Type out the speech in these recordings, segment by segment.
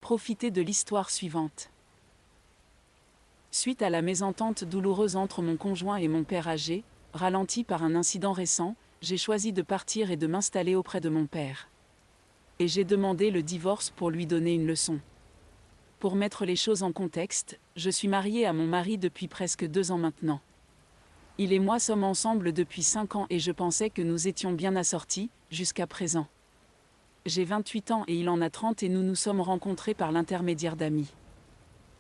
Profitez de l'histoire suivante. Suite à la mésentente douloureuse entre mon conjoint et mon père âgé, ralenti par un incident récent, j'ai choisi de partir et de m'installer auprès de mon père. Et j'ai demandé le divorce pour lui donner une leçon. Pour mettre les choses en contexte, je suis mariée à mon mari depuis presque 2 ans maintenant. Il et moi sommes ensemble depuis 5 ans et je pensais que nous étions bien assortis, jusqu'à présent. J'ai 28 ans et il en a 30 et nous nous sommes rencontrés par l'intermédiaire d'amis.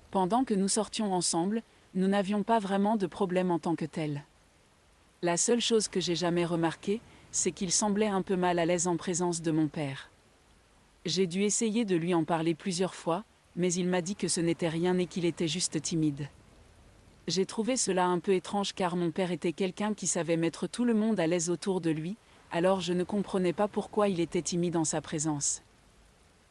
Pendant que nous sortions ensemble, nous n'avions pas vraiment de problème en tant que tel. La seule chose que j'ai jamais remarquée, c'est qu'il semblait un peu mal à l'aise en présence de mon père. J'ai dû essayer de lui en parler plusieurs fois, mais il m'a dit que ce n'était rien et qu'il était juste timide. J'ai trouvé cela un peu étrange car mon père était quelqu'un qui savait mettre tout le monde à l'aise autour de lui, alors je ne comprenais pas pourquoi il était timide en sa présence.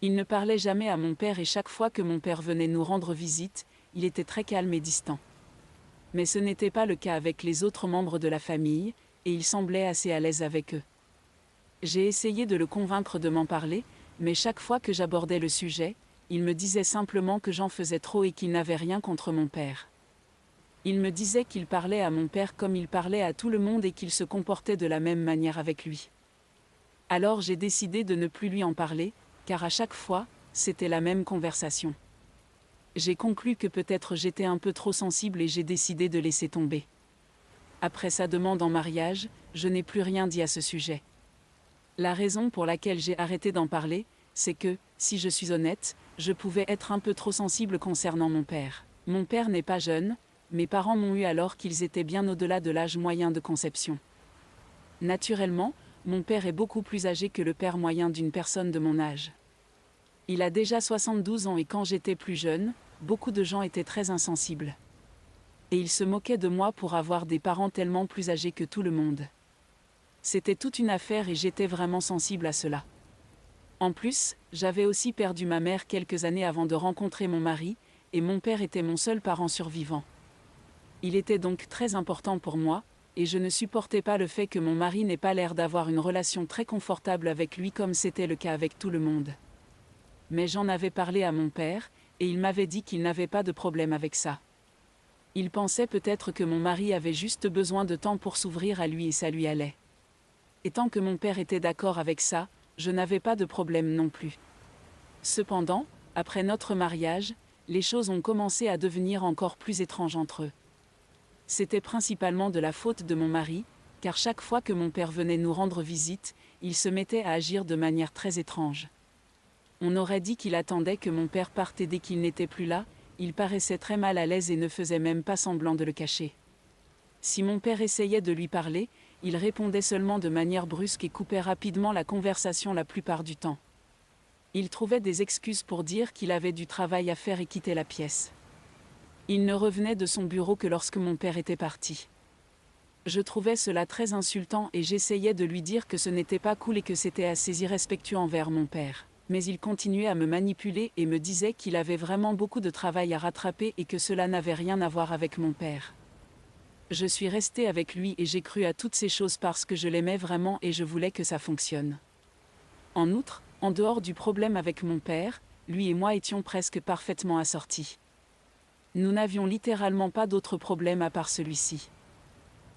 Il ne parlait jamais à mon père et chaque fois que mon père venait nous rendre visite, il était très calme et distant. Mais ce n'était pas le cas avec les autres membres de la famille, et il semblait assez à l'aise avec eux. J'ai essayé de le convaincre de m'en parler, mais chaque fois que j'abordais le sujet, il me disait simplement que j'en faisais trop et qu'il n'avait rien contre mon père. Il me disait qu'il parlait à mon père comme il parlait à tout le monde et qu'il se comportait de la même manière avec lui. Alors j'ai décidé de ne plus lui en parler, car à chaque fois, c'était la même conversation. J'ai conclu que peut-être j'étais un peu trop sensible et j'ai décidé de laisser tomber. Après sa demande en mariage, je n'ai plus rien dit à ce sujet. La raison pour laquelle j'ai arrêté d'en parler, c'est que, si je suis honnête, je pouvais être un peu trop sensible concernant mon père. Mon père n'est pas jeune, mes parents m'ont eu alors qu'ils étaient bien au-delà de l'âge moyen de conception. Naturellement, mon père est beaucoup plus âgé que le père moyen d'une personne de mon âge. Il a déjà 72 ans et quand j'étais plus jeune, beaucoup de gens étaient très insensibles. Et ils se moquaient de moi pour avoir des parents tellement plus âgés que tout le monde. C'était toute une affaire et j'étais vraiment sensible à cela. En plus, j'avais aussi perdu ma mère quelques années avant de rencontrer mon mari, et mon père était mon seul parent survivant. Il était donc très important pour moi, et je ne supportais pas le fait que mon mari n'ait pas l'air d'avoir une relation très confortable avec lui comme c'était le cas avec tout le monde. Mais j'en avais parlé à mon père, et il m'avait dit qu'il n'avait pas de problème avec ça. Il pensait peut-être que mon mari avait juste besoin de temps pour s'ouvrir à lui et ça lui allait. Et tant que mon père était d'accord avec ça, je n'avais pas de problème non plus. Cependant, après notre mariage, les choses ont commencé à devenir encore plus étranges entre eux. C'était principalement de la faute de mon mari, car chaque fois que mon père venait nous rendre visite, il se mettait à agir de manière très étrange. On aurait dit qu'il attendait que mon père parte et dès qu'il n'était plus là, il paraissait très mal à l'aise et ne faisait même pas semblant de le cacher. Si mon père essayait de lui parler, il répondait seulement de manière brusque et coupait rapidement la conversation la plupart du temps. Il trouvait des excuses pour dire qu'il avait du travail à faire et quittait la pièce. Il ne revenait de son bureau que lorsque mon père était parti. Je trouvais cela très insultant et j'essayais de lui dire que ce n'était pas cool et que c'était assez irrespectueux envers mon père. Mais il continuait à me manipuler et me disait qu'il avait vraiment beaucoup de travail à rattraper et que cela n'avait rien à voir avec mon père. Je suis restée avec lui et j'ai cru à toutes ces choses parce que je l'aimais vraiment et je voulais que ça fonctionne. En outre, en dehors du problème avec mon père, lui et moi étions presque parfaitement assortis. Nous n'avions littéralement pas d'autre problème à part celui-ci.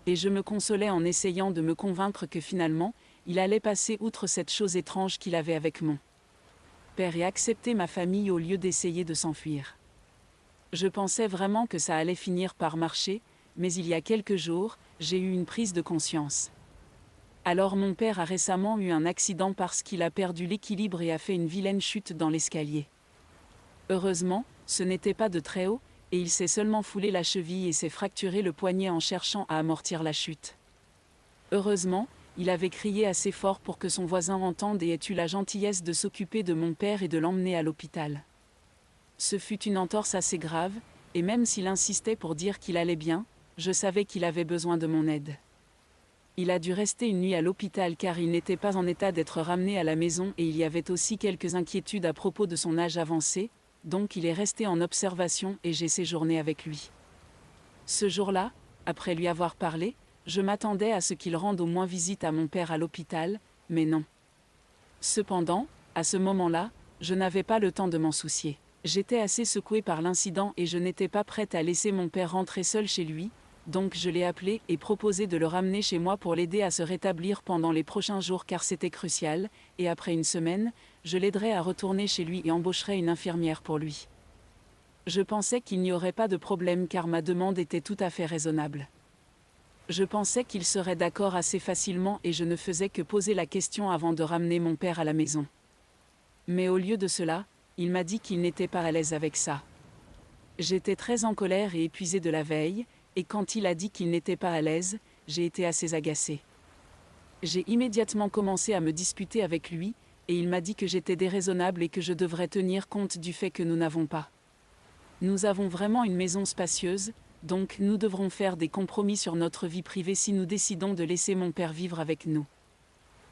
Et je me consolais en essayant de me convaincre que finalement, il allait passer outre cette chose étrange qu'il avait avec mon père et accepter ma famille au lieu d'essayer de s'enfuir. Je pensais vraiment que ça allait finir par marcher, mais il y a quelques jours, j'ai eu une prise de conscience. Alors mon père a récemment eu un accident parce qu'il a perdu l'équilibre et a fait une vilaine chute dans l'escalier. Heureusement, ce n'était pas de très haut, et il s'est seulement foulé la cheville et s'est fracturé le poignet en cherchant à amortir la chute. Heureusement, il avait crié assez fort pour que son voisin entende et ait eu la gentillesse de s'occuper de mon père et de l'emmener à l'hôpital. Ce fut une entorse assez grave, et même s'il insistait pour dire qu'il allait bien, je savais qu'il avait besoin de mon aide. Il a dû rester une nuit à l'hôpital car il n'était pas en état d'être ramené à la maison et il y avait aussi quelques inquiétudes à propos de son âge avancé, donc il est resté en observation et j'ai séjourné avec lui. Ce jour-là, après lui avoir parlé, je m'attendais à ce qu'il rende au moins visite à mon père à l'hôpital, mais non. Cependant, à ce moment-là, je n'avais pas le temps de m'en soucier. J'étais assez secouée par l'incident et je n'étais pas prête à laisser mon père rentrer seul chez lui, donc je l'ai appelé et proposé de le ramener chez moi pour l'aider à se rétablir pendant les prochains jours car c'était crucial, et après une semaine, je l'aiderais à retourner chez lui et embaucherais une infirmière pour lui. Je pensais qu'il n'y aurait pas de problème car ma demande était tout à fait raisonnable. Je pensais qu'il serait d'accord assez facilement et je ne faisais que poser la question avant de ramener mon père à la maison. Mais au lieu de cela, il m'a dit qu'il n'était pas à l'aise avec ça. J'étais très en colère et épuisée de la veille, et quand il a dit qu'il n'était pas à l'aise, j'ai été assez agacée. J'ai immédiatement commencé à me disputer avec lui, et il m'a dit que j'étais déraisonnable et que je devrais tenir compte du fait que nous n'avons pas. Nous avons vraiment une maison spacieuse, donc nous devrons faire des compromis sur notre vie privée si nous décidons de laisser mon père vivre avec nous.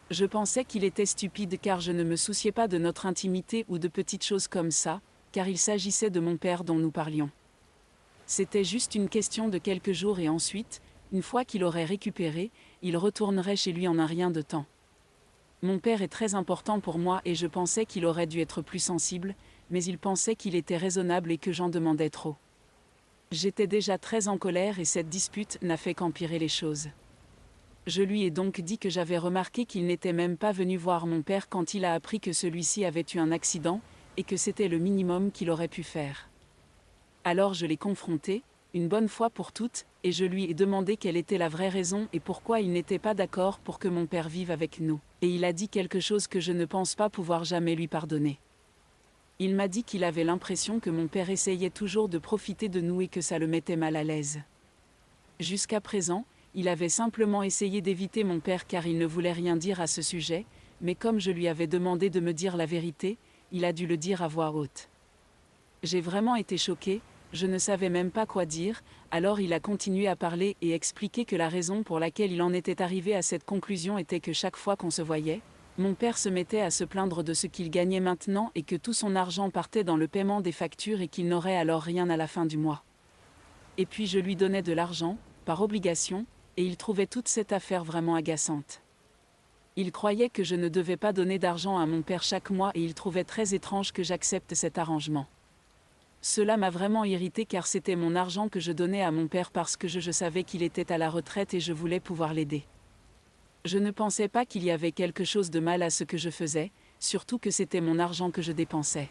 Je pensais qu'il était stupide car je ne me souciais pas de notre intimité ou de petites choses comme ça, car il s'agissait de mon père dont nous parlions. C'était juste une question de quelques jours et ensuite, une fois qu'il aurait récupéré, il retournerait chez lui en un rien de temps. Mon père est très important pour moi et je pensais qu'il aurait dû être plus sensible, mais il pensait qu'il était raisonnable et que j'en demandais trop. J'étais déjà très en colère et cette dispute n'a fait qu'empirer les choses. Je lui ai donc dit que j'avais remarqué qu'il n'était même pas venu voir mon père quand il a appris que celui-ci avait eu un accident, et que c'était le minimum qu'il aurait pu faire. Alors je l'ai confronté, une bonne fois pour toutes, et je lui ai demandé quelle était la vraie raison et pourquoi il n'était pas d'accord pour que mon père vive avec nous. Et il a dit quelque chose que je ne pense pas pouvoir jamais lui pardonner. Il m'a dit qu'il avait l'impression que mon père essayait toujours de profiter de nous et que ça le mettait mal à l'aise. Jusqu'à présent, il avait simplement essayé d'éviter mon père car il ne voulait rien dire à ce sujet, mais comme je lui avais demandé de me dire la vérité, il a dû le dire à voix haute. J'ai vraiment été choquée, je ne savais même pas quoi dire, alors il a continué à parler et expliquer que la raison pour laquelle il en était arrivé à cette conclusion était que chaque fois qu'on se voyait, mon père se mettait à se plaindre de ce qu'il gagnait maintenant et que tout son argent partait dans le paiement des factures et qu'il n'aurait alors rien à la fin du mois. Et puis je lui donnais de l'argent, par obligation, et il trouvait toute cette affaire vraiment agaçante. Il croyait que je ne devais pas donner d'argent à mon père chaque mois et il trouvait très étrange que j'accepte cet arrangement. Cela m'a vraiment irritée car c'était mon argent que je donnais à mon père parce que je savais qu'il était à la retraite et je voulais pouvoir l'aider. Je ne pensais pas qu'il y avait quelque chose de mal à ce que je faisais, surtout que c'était mon argent que je dépensais.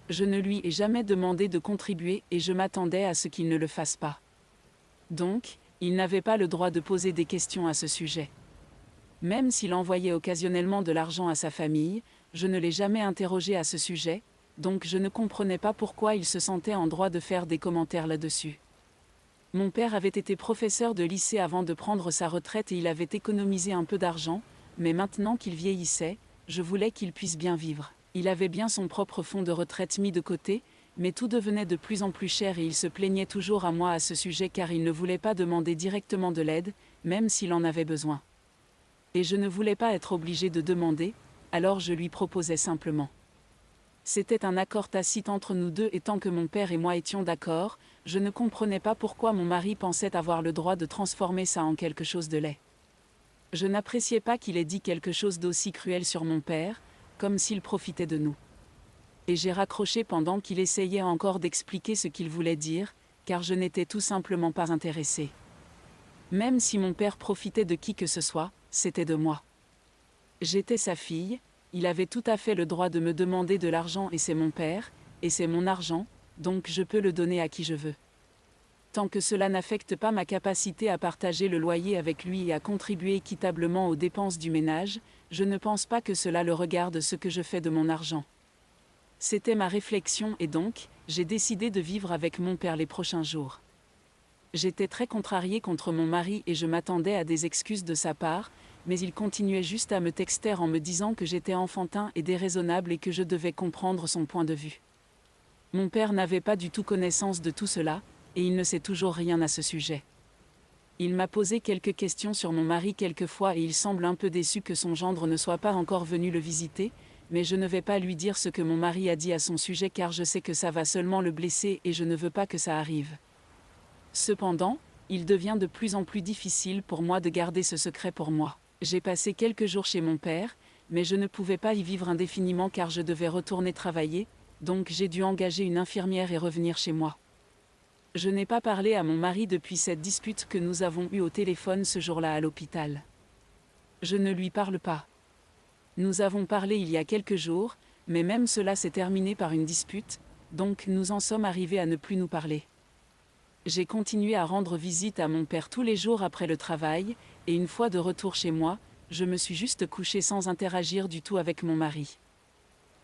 Je ne lui ai jamais demandé de contribuer et je m'attendais à ce qu'il ne le fasse pas. Donc, il n'avait pas le droit de poser des questions à ce sujet. Même s'il envoyait occasionnellement de l'argent à sa famille, je ne l'ai jamais interrogé à ce sujet, donc je ne comprenais pas pourquoi il se sentait en droit de faire des commentaires là-dessus. Mon père avait été professeur de lycée avant de prendre sa retraite et il avait économisé un peu d'argent, mais maintenant qu'il vieillissait, je voulais qu'il puisse bien vivre. Il avait bien son propre fonds de retraite mis de côté, mais tout devenait de plus en plus cher et il se plaignait toujours à moi à ce sujet car il ne voulait pas demander directement de l'aide, même s'il en avait besoin. Et je ne voulais pas être obligée de demander, alors je lui proposais simplement. C'était un accord tacite entre nous deux et tant que mon père et moi étions d'accord, je ne comprenais pas pourquoi mon mari pensait avoir le droit de transformer ça en quelque chose de laid. Je n'appréciais pas qu'il ait dit quelque chose d'aussi cruel sur mon père, comme s'il profitait de nous. Et j'ai raccroché pendant qu'il essayait encore d'expliquer ce qu'il voulait dire, car je n'étais tout simplement pas intéressée. Même si mon père profitait de qui que ce soit, c'était de moi. J'étais sa fille, il avait tout à fait le droit de me demander de l'argent et c'est mon père, et c'est mon argent, donc je peux le donner à qui je veux. Tant que cela n'affecte pas ma capacité à partager le loyer avec lui et à contribuer équitablement aux dépenses du ménage, je ne pense pas que cela le regarde ce que je fais de mon argent. C'était ma réflexion et donc, j'ai décidé de vivre avec mon père les prochains jours. J'étais très contrariée contre mon mari et je m'attendais à des excuses de sa part, mais il continuait juste à me texter en me disant que j'étais enfantin et déraisonnable et que je devais comprendre son point de vue. Mon père n'avait pas du tout connaissance de tout cela, et il ne sait toujours rien à ce sujet. Il m'a posé quelques questions sur mon mari quelquefois et il semble un peu déçu que son gendre ne soit pas encore venu le visiter, mais je ne vais pas lui dire ce que mon mari a dit à son sujet car je sais que ça va seulement le blesser et je ne veux pas que ça arrive. Cependant, il devient de plus en plus difficile pour moi de garder ce secret pour moi. J'ai passé quelques jours chez mon père, mais je ne pouvais pas y vivre indéfiniment car je devais retourner travailler, donc j'ai dû engager une infirmière et revenir chez moi. Je n'ai pas parlé à mon mari depuis cette dispute que nous avons eue au téléphone ce jour-là à l'hôpital. Je ne lui parle pas. Nous avons parlé il y a quelques jours, mais même cela s'est terminé par une dispute, donc nous en sommes arrivés à ne plus nous parler. J'ai continué à rendre visite à mon père tous les jours après le travail, et une fois de retour chez moi, je me suis juste couchée sans interagir du tout avec mon mari.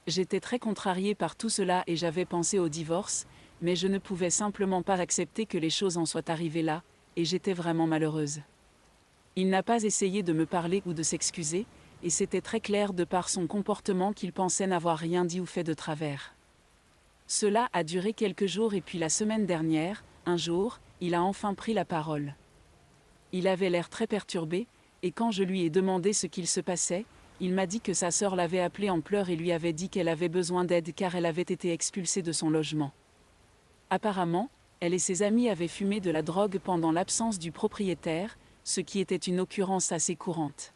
J'étais très contrariée par tout cela et j'avais pensé au divorce, mais je ne pouvais simplement pas accepter que les choses en soient arrivées là, et j'étais vraiment malheureuse. Il n'a pas essayé de me parler ou de s'excuser, et c'était très clair de par son comportement qu'il pensait n'avoir rien dit ou fait de travers. Cela a duré quelques jours et puis la semaine dernière, un jour, il a enfin pris la parole. Il avait l'air très perturbé, et quand je lui ai demandé ce qu'il se passait, il m'a dit que sa sœur l'avait appelé en pleurs et lui avait dit qu'elle avait besoin d'aide car elle avait été expulsée de son logement. Apparemment, elle et ses amis avaient fumé de la drogue pendant l'absence du propriétaire, ce qui était une occurrence assez courante.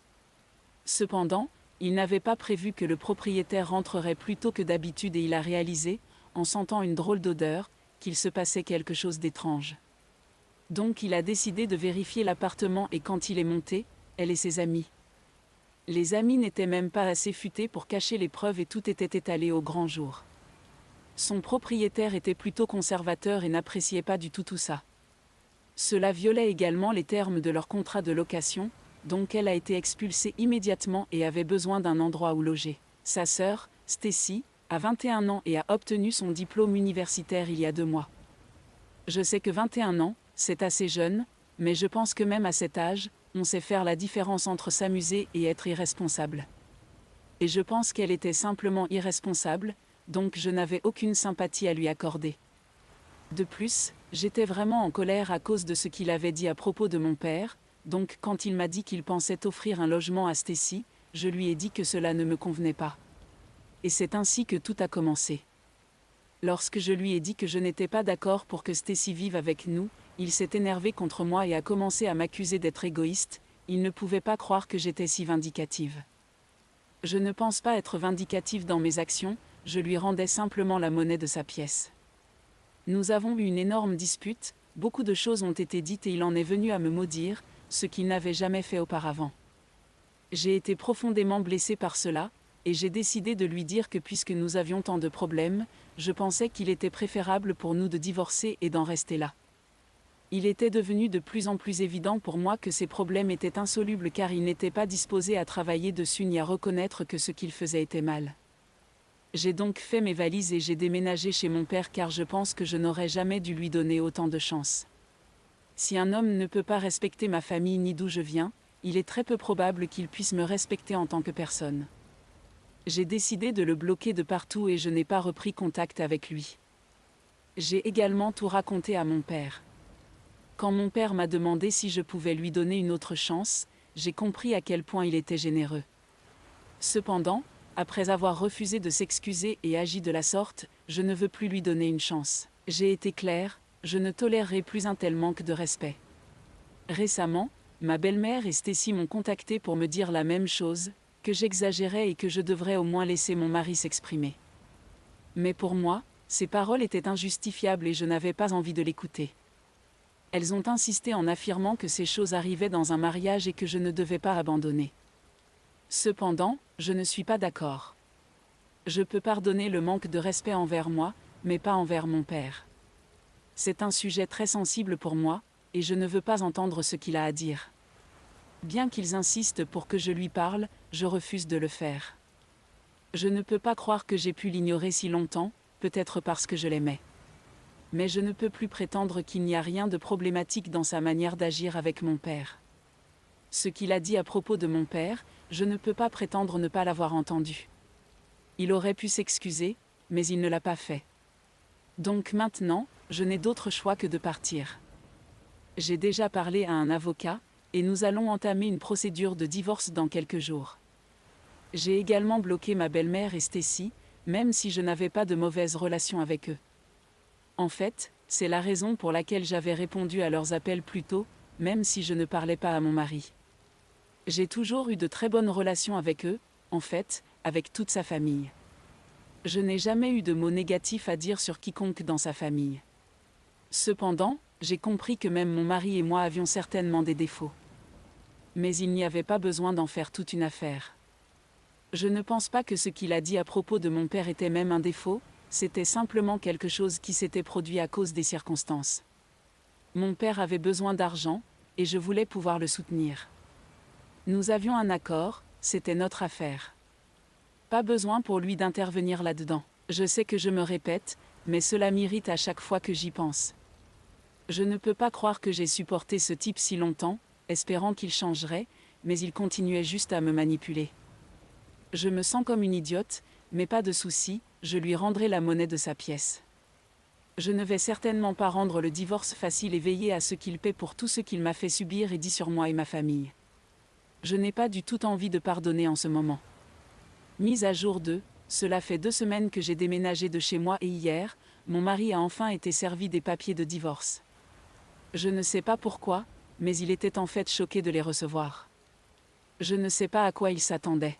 Cependant, il n'avait pas prévu que le propriétaire rentrerait plus tôt que d'habitude et il a réalisé, en sentant une drôle d'odeur, qu'il se passait quelque chose d'étrange. Donc il a décidé de vérifier l'appartement et quand il est monté, elle et ses amis. Les amis n'étaient même pas assez futés pour cacher les preuves et tout était étalé au grand jour. Son propriétaire était plutôt conservateur et n'appréciait pas du tout ça. Cela violait également les termes de leur contrat de location, donc elle a été expulsée immédiatement et avait besoin d'un endroit où loger. Sa sœur, Stacy, a 21 ans et a obtenu son diplôme universitaire il y a 2 mois. Je sais que 21 ans, c'est assez jeune, mais je pense que même à cet âge, on sait faire la différence entre s'amuser et être irresponsable. Et je pense qu'elle était simplement irresponsable, donc je n'avais aucune sympathie à lui accorder. De plus, j'étais vraiment en colère à cause de ce qu'il avait dit à propos de mon père, donc quand il m'a dit qu'il pensait offrir un logement à Stacy, je lui ai dit que cela ne me convenait pas. Et c'est ainsi que tout a commencé. Lorsque je lui ai dit que je n'étais pas d'accord pour que Stacy vive avec nous, il s'est énervé contre moi et a commencé à m'accuser d'être égoïste, il ne pouvait pas croire que j'étais si vindicative. Je ne pense pas être vindicative dans mes actions, je lui rendais simplement la monnaie de sa pièce. Nous avons eu une énorme dispute, beaucoup de choses ont été dites et il en est venu à me maudire, ce qu'il n'avait jamais fait auparavant. J'ai été profondément blessée par cela, et j'ai décidé de lui dire que puisque nous avions tant de problèmes, je pensais qu'il était préférable pour nous de divorcer et d'en rester là. Il était devenu de plus en plus évident pour moi que ces problèmes étaient insolubles car il n'était pas disposé à travailler dessus ni à reconnaître que ce qu'il faisait était mal. J'ai donc fait mes valises et j'ai déménagé chez mon père car je pense que je n'aurais jamais dû lui donner autant de chance. Si un homme ne peut pas respecter ma famille ni d'où je viens, il est très peu probable qu'il puisse me respecter en tant que personne. J'ai décidé de le bloquer de partout et je n'ai pas repris contact avec lui. J'ai également tout raconté à mon père. Quand mon père m'a demandé si je pouvais lui donner une autre chance, j'ai compris à quel point il était généreux. Cependant, après avoir refusé de s'excuser et agi de la sorte, je ne veux plus lui donner une chance. J'ai été claire, je ne tolérerai plus un tel manque de respect. Récemment, ma belle-mère et Stacy m'ont contacté pour me dire la même chose, que j'exagérais et que je devrais au moins laisser mon mari s'exprimer. Mais pour moi, ces paroles étaient injustifiables et je n'avais pas envie de l'écouter. Elles ont insisté en affirmant que ces choses arrivaient dans un mariage et que je ne devais pas abandonner. Cependant, je ne suis pas d'accord. Je peux pardonner le manque de respect envers moi, mais pas envers mon père. C'est un sujet très sensible pour moi, et je ne veux pas entendre ce qu'il a à dire. Bien qu'ils insistent pour que je lui parle, je refuse de le faire. Je ne peux pas croire que j'ai pu l'ignorer si longtemps, peut-être parce que je l'aimais. Mais je ne peux plus prétendre qu'il n'y a rien de problématique dans sa manière d'agir avec mon père. Ce qu'il a dit à propos de mon père, je ne peux pas prétendre ne pas l'avoir entendu. Il aurait pu s'excuser, mais il ne l'a pas fait. Donc maintenant, je n'ai d'autre choix que de partir. J'ai déjà parlé à un avocat, et nous allons entamer une procédure de divorce dans quelques jours. J'ai également bloqué ma belle-mère et Stacy, même si je n'avais pas de mauvaise relation avec eux. En fait, c'est la raison pour laquelle j'avais répondu à leurs appels plus tôt, même si je ne parlais pas à mon mari. J'ai toujours eu de très bonnes relations avec eux, en fait, avec toute sa famille. Je n'ai jamais eu de mots négatifs à dire sur quiconque dans sa famille. Cependant, j'ai compris que même mon mari et moi avions certainement des défauts. Mais il n'y avait pas besoin d'en faire toute une affaire. Je ne pense pas que ce qu'il a dit à propos de mon père était même un défaut, c'était simplement quelque chose qui s'était produit à cause des circonstances. Mon père avait besoin d'argent, et je voulais pouvoir le soutenir. Nous avions un accord, c'était notre affaire. Pas besoin pour lui d'intervenir là-dedans. Je sais que je me répète, mais cela m'irrite à chaque fois que j'y pense. Je ne peux pas croire que j'ai supporté ce type si longtemps, espérant qu'il changerait, mais il continuait juste à me manipuler. Je me sens comme une idiote, mais pas de souci, je lui rendrai la monnaie de sa pièce. Je ne vais certainement pas rendre le divorce facile et veiller à ce qu'il paie pour tout ce qu'il m'a fait subir et dit sur moi et ma famille. Je n'ai pas du tout envie de pardonner en ce moment. Mise à jour 2, cela fait 2 semaines que j'ai déménagé de chez moi et hier, mon mari a enfin été servi des papiers de divorce. Je ne sais pas pourquoi, mais il était en fait choqué de les recevoir. Je ne sais pas à quoi il s'attendait.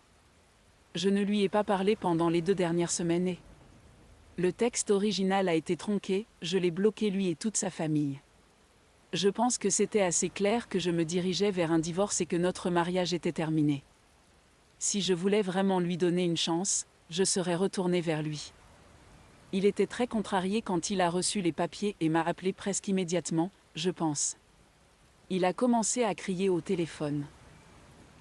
Je ne lui ai pas parlé pendant les 2 dernières semaines et... Le texte original a été tronqué, je l'ai bloqué lui et toute sa famille. Je pense que c'était assez clair que je me dirigeais vers un divorce et que notre mariage était terminé. Si je voulais vraiment lui donner une chance, je serais retournée vers lui. Il était très contrarié quand il a reçu les papiers et m'a appelé presque immédiatement, je pense. Il a commencé à crier au téléphone.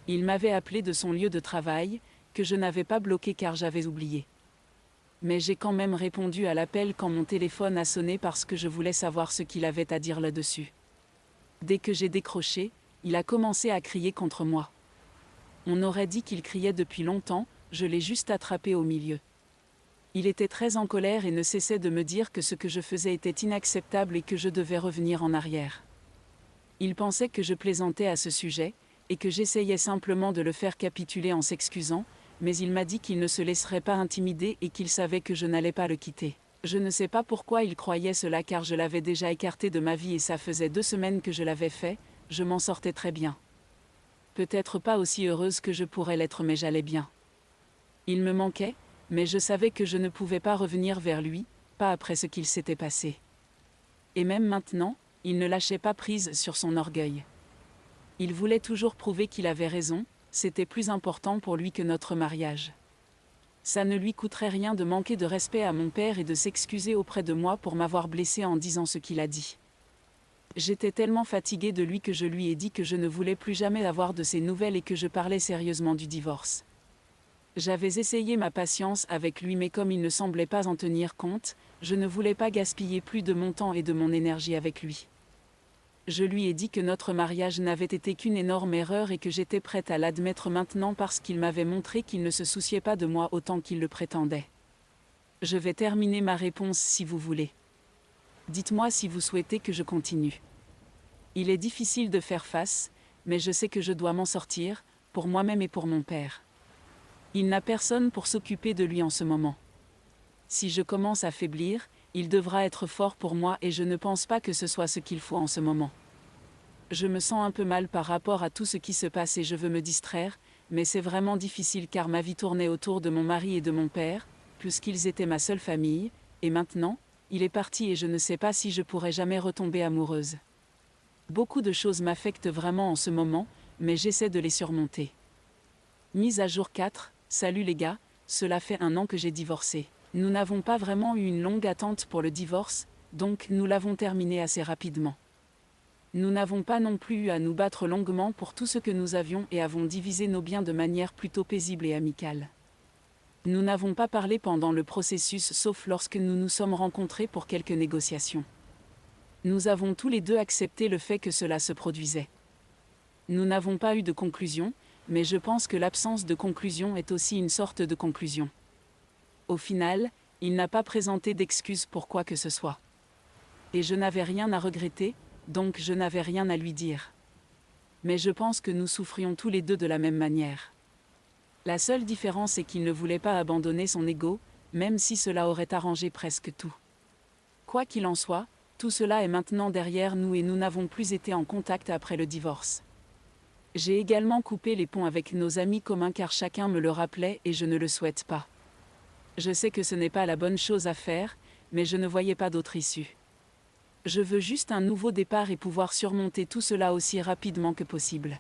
Il m'avait appelé de son lieu de travail, que je n'avais pas bloqué car j'avais oublié. Mais j'ai quand même répondu à l'appel quand mon téléphone a sonné parce que je voulais savoir ce qu'il avait à dire là-dessus. Dès que j'ai décroché, il a commencé à crier contre moi. On aurait dit qu'il criait depuis longtemps, je l'ai juste attrapé au milieu. Il était très en colère et ne cessait de me dire que ce que je faisais était inacceptable et que je devais revenir en arrière. Il pensait que je plaisantais à ce sujet, et que j'essayais simplement de le faire capituler en s'excusant, mais il m'a dit qu'il ne se laisserait pas intimider et qu'il savait que je n'allais pas le quitter. Je ne sais pas pourquoi il croyait cela car je l'avais déjà écarté de ma vie et ça faisait 2 semaines que je l'avais fait, je m'en sortais très bien. Peut-être pas aussi heureuse que je pourrais l'être mais j'allais bien. Il me manquait, mais je savais que je ne pouvais pas revenir vers lui, pas après ce qu'il s'était passé. Et même maintenant, il ne lâchait pas prise sur son orgueil. Il voulait toujours prouver qu'il avait raison, c'était plus important pour lui que notre mariage. Ça ne lui coûterait rien de manquer de respect à mon père et de s'excuser auprès de moi pour m'avoir blessé en disant ce qu'il a dit. J'étais tellement fatiguée de lui que je lui ai dit que je ne voulais plus jamais avoir de ses nouvelles et que je parlais sérieusement du divorce. J'avais essayé ma patience avec lui mais comme il ne semblait pas en tenir compte, je ne voulais pas gaspiller plus de mon temps et de mon énergie avec lui. Je lui ai dit que notre mariage n'avait été qu'une énorme erreur et que j'étais prête à l'admettre maintenant parce qu'il m'avait montré qu'il ne se souciait pas de moi autant qu'il le prétendait. Je vais terminer ma réponse si vous voulez. Dites-moi si vous souhaitez que je continue. Il est difficile de faire face, mais je sais que je dois m'en sortir, pour moi-même et pour mon père. Il n'a personne pour s'occuper de lui en ce moment. Si je commence à faiblir, il devra être fort pour moi et je ne pense pas que ce soit ce qu'il faut en ce moment. Je me sens un peu mal par rapport à tout ce qui se passe et je veux me distraire, mais c'est vraiment difficile car ma vie tournait autour de mon mari et de mon père, puisqu'ils étaient ma seule famille, et maintenant, il est parti et je ne sais pas si je pourrai jamais retomber amoureuse. Beaucoup de choses m'affectent vraiment en ce moment, mais j'essaie de les surmonter. Mise à jour 4, salut les gars, cela fait 1 an que j'ai divorcé. Nous n'avons pas vraiment eu une longue attente pour le divorce, donc nous l'avons terminé assez rapidement. Nous n'avons pas non plus eu à nous battre longuement pour tout ce que nous avions et avons divisé nos biens de manière plutôt paisible et amicale. Nous n'avons pas parlé pendant le processus sauf lorsque nous nous sommes rencontrés pour quelques négociations. Nous avons tous les deux accepté le fait que cela se produisait. Nous n'avons pas eu de conclusion, mais je pense que l'absence de conclusion est aussi une sorte de conclusion. Au final, il n'a pas présenté d'excuses pour quoi que ce soit. Et je n'avais rien à regretter, donc je n'avais rien à lui dire. Mais je pense que nous souffrions tous les deux de la même manière. La seule différence est qu'il ne voulait pas abandonner son ego, même si cela aurait arrangé presque tout. Quoi qu'il en soit, tout cela est maintenant derrière nous et nous n'avons plus été en contact après le divorce. J'ai également coupé les ponts avec nos amis communs car chacun me le rappelait et je ne le souhaite pas. Je sais que ce n'est pas la bonne chose à faire, mais je ne voyais pas d'autre issue. Je veux juste un nouveau départ et pouvoir surmonter tout cela aussi rapidement que possible.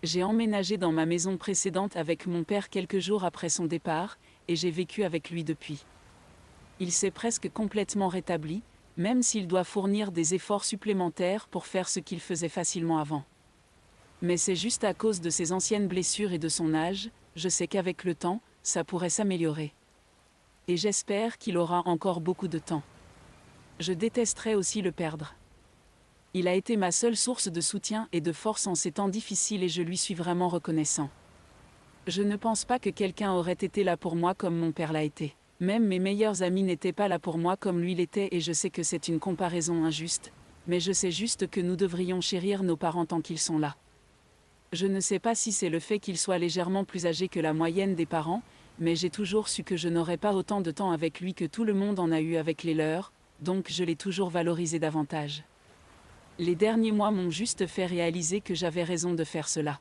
J'ai emménagé dans ma maison précédente avec mon père quelques jours après son départ, et j'ai vécu avec lui depuis. Il s'est presque complètement rétabli, même s'il doit fournir des efforts supplémentaires pour faire ce qu'il faisait facilement avant. Mais c'est juste à cause de ses anciennes blessures et de son âge, je sais qu'avec le temps, ça pourrait s'améliorer. Et j'espère qu'il aura encore beaucoup de temps. Je détesterais aussi le perdre. Il a été ma seule source de soutien et de force en ces temps difficiles et je lui suis vraiment reconnaissant. Je ne pense pas que quelqu'un aurait été là pour moi comme mon père l'a été. Même mes meilleurs amis n'étaient pas là pour moi comme lui l'était et je sais que c'est une comparaison injuste, mais je sais juste que nous devrions chérir nos parents tant qu'ils sont là. Je ne sais pas si c'est le fait qu'ils soient légèrement plus âgés que la moyenne des parents, mais j'ai toujours su que je n'aurais pas autant de temps avec lui que tout le monde en a eu avec les leurs, donc je l'ai toujours valorisé davantage. Les derniers mois m'ont juste fait réaliser que j'avais raison de faire cela.